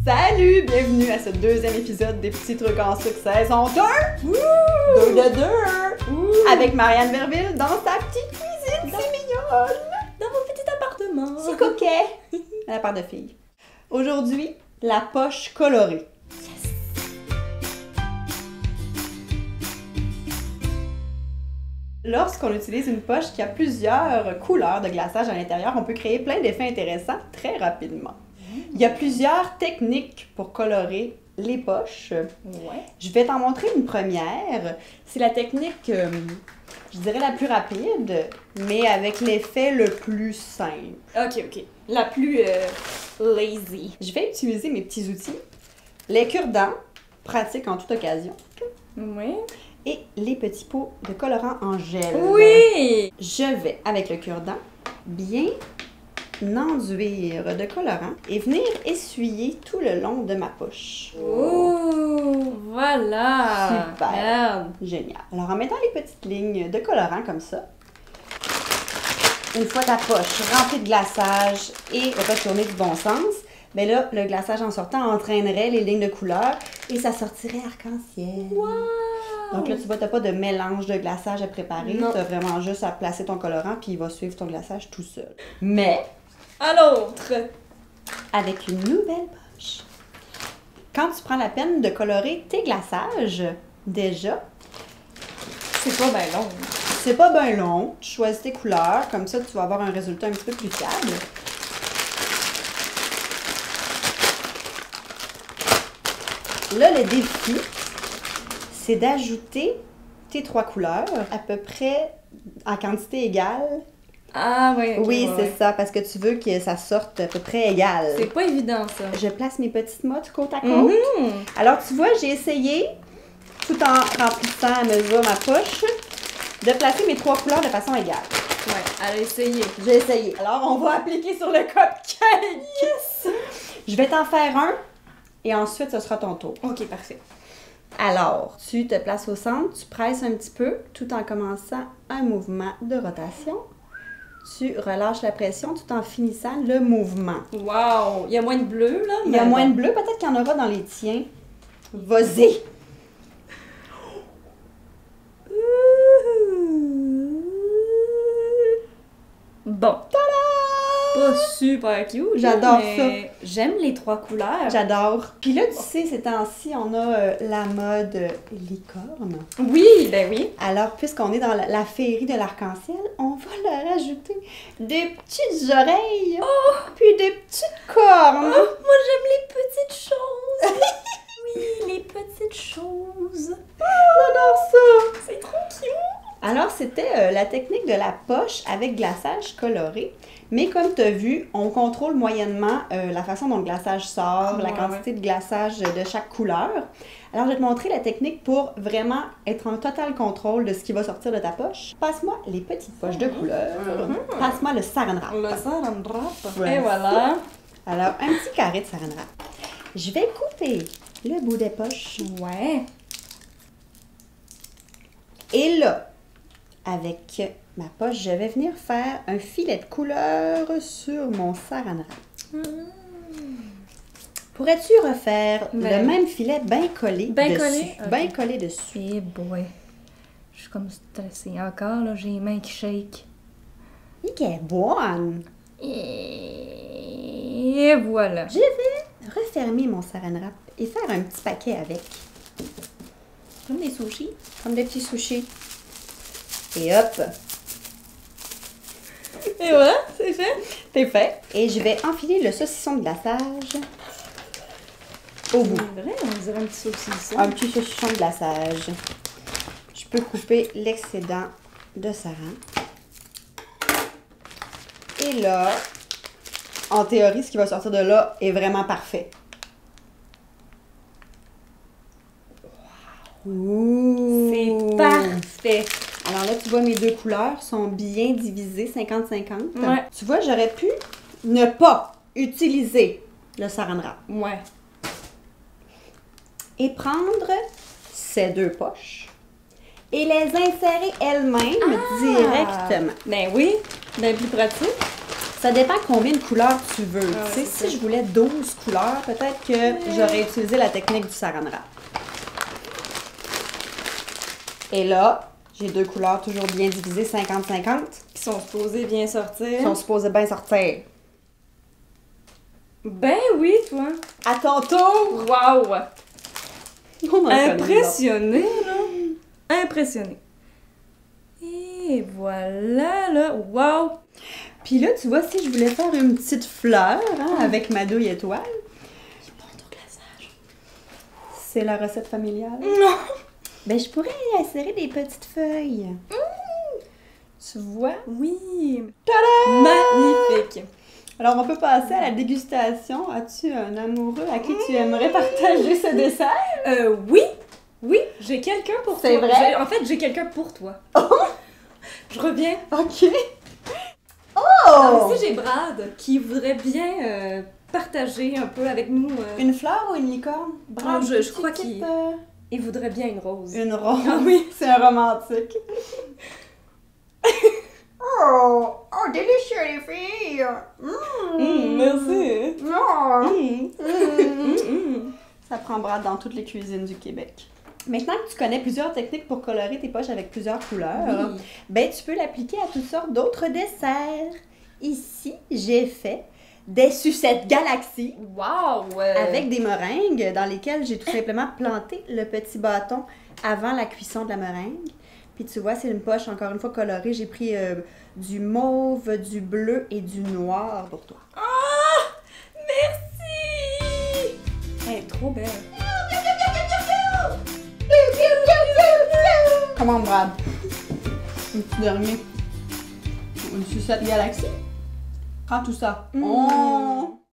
Salut! Bienvenue à ce deuxième épisode des Petits Trucs en sucre saison 2! Ouh! 2 de 2! Ouh! Avec Marianne Verville dans sa petite cuisine, c'est mignonne! Dans mon petit appartement! C'est coquet! À la part de filles. Aujourd'hui, la poche colorée. Lorsqu'on utilise une poche qui a plusieurs couleurs de glaçage à l'intérieur, on peut créer plein d'effets intéressants très rapidement. Il y a plusieurs techniques pour colorer les poches. Ouais. Je vais t'en montrer une première. C'est la technique, je dirais la plus rapide, mais avec l'effet le plus simple. Ok. La plus lazy. Je vais utiliser mes petits outils, les cure-dents, pratiques en toute occasion, Oui. et les petits pots de colorant en gel. Oui! Je vais, avec le cure-dent, bien enduire de colorant et venir essuyer tout le long de ma poche. Oh! Voilà! Super. Merde. Génial. Alors, en mettant les petites lignes de colorant comme ça, une fois ta poche remplie de glaçage et retournée du bon sens, bien là, le glaçage en sortant entraînerait les lignes de couleur et ça sortirait arc-en-ciel. Wow! Donc là, tu vois, tu n'as pas de mélange de glaçage à préparer. Non. Tu as vraiment juste à placer ton colorant puis il va suivre ton glaçage tout seul. Mais, À l'autre! avec une nouvelle poche, quand tu prends la peine de colorer tes glaçages, déjà, C'est pas bien long. c'est pas bien long. Tu choisis tes couleurs, comme ça, tu vas avoir un résultat un petit peu plus fiable. Là, le défi, c'est d'ajouter tes 3 couleurs à peu près en quantité égale. Ah oui. Oui, c'est ça, parce que tu veux que ça sorte à peu près égal. C'est pas évident ça. Je place mes petites mottes côte à côte. Mhm. Alors, tu vois, j'ai essayé, tout en remplissant à mesure ma poche, de placer mes 3 couleurs de façon égale. Ouais, elle a essayé. J'ai essayé. Alors, on va appliquer sur le cupcake. Yes! Je vais t'en faire un et ensuite, ce sera ton tour. Ok, parfait. Alors, tu te places au centre, tu presses un petit peu tout en commençant un mouvement de rotation. Tu relâches la pression tout en finissant le mouvement. Wow! Il y a moins de bleu là? Il y a mais moins de bon. bleu, peut-être qu'il y en aura dans les tiens. Vas-y! Bon. Pas super cute. J'adore mais j'aime les 3 couleurs. J'adore. Puis là, tu sais, ces temps-ci, on a la mode licorne. Oui, ben oui. Alors, puisqu'on est dans la féerie de l'arc-en-ciel, on va leur ajouter des petites oreilles, puis des petites cornes. Moi, j'aime les petites choses. Oui, les petites choses. J'adore ça! C'est trop cute. Alors, c'était la technique de la poche avec glaçage coloré. Mais comme tu as vu, on contrôle moyennement la façon dont le glaçage sort, la Ouais, quantité de glaçage de chaque couleur. Alors, je vais te montrer la technique pour vraiment être en total contrôle de ce qui va sortir de ta poche. Passe-moi les petites poches de couleur. Passe-moi le saran wrap. Le saran wrap. Ouais. Et voilà. Alors, un petit carré de saran wrap. Je vais couper le bout des poches. Ouais. Et là, avec ma poche, je vais venir faire un filet de couleur sur mon saran wrap. Pourrais-tu refaire Ben, le même filet bien collé bien dessus? collé? Ok. Bien collé dessus. Eh boy. Je suis comme stressée encore, là. J'ai les mains qui shake. Il est bonne! Et voilà. Je vais refermer mon saran wrap et faire un petit paquet avec. Comme des sushis. Comme des petits sushis. Et hop! Et voilà, c'est fait. C'est fait. Et je vais enfiler le saucisson de glaçage au bout. C'est vrai, on dirait un petit saucisson. Un petit saucisson de glaçage. Je peux couper l'excédent de saran. Et là, en théorie, ce qui va sortir de là est vraiment parfait. Ouh! C'est parfait. Alors là, tu vois, mes 2 couleurs sont bien divisées, 50-50. Ouais. Tu vois, j'aurais pu ne pas utiliser le saran wrap. Ouais. Et prendre ces 2 poches et les insérer elles-mêmes directement. Ben oui, ben plus pratique. Ça dépend combien de couleurs tu veux. Ah, Tu sais, c'est si ça. je voulais 12 couleurs, peut-être que j'aurais utilisé la technique du saran wrap. Et là, j'ai 2 couleurs toujours bien divisées, 50-50. Qui sont supposés bien sortir. Ils sont supposés bien sortir. Ben oui, toi. À ton tour! Wow! On en connaît des autres. Impressionné, là. Impressionné. Et voilà, là. Wow! Puis là, tu vois, si je voulais faire une petite fleur avec ma douille étoile, c'est la recette familiale. Non! Ben, je pourrais insérer des petites feuilles. Tu vois? Oui! Tada! Magnifique! Alors, on peut passer à la dégustation. As-tu un amoureux à qui tu aimerais partager ce dessert? Oui! Oui, j'ai quelqu'un pour toi. C'est vrai? En fait, j'ai quelqu'un pour toi. Je reviens. OK. Ah, Oh! mais si j'ai Brad qui voudrait bien partager un peu avec nous. Une fleur ou une licorne? Bravo, je crois qu'il- Il voudrait bien une rose. Une rose. Ah oui. C'est un romantique. Oh! Oh, délicieux les filles! Merci. Ça prend Brad dans toutes les cuisines du Québec. Maintenant que tu connais plusieurs techniques pour colorer tes poches avec plusieurs couleurs, Oui. ben tu peux l'appliquer à toutes sortes d'autres desserts. Ici, j'ai fait des sucettes galaxies Wow! avec des meringues dans lesquelles j'ai tout simplement planté le petit bâton avant la cuisson de la meringue. Puis tu vois, c'est une poche encore une fois colorée. J'ai pris du mauve, du bleu et du noir pour toi. Ah! Merci! Elle est trop belle. Comment, Brad? Un petit dernier. Une sucette galaxie. Prends tout ça. Oh!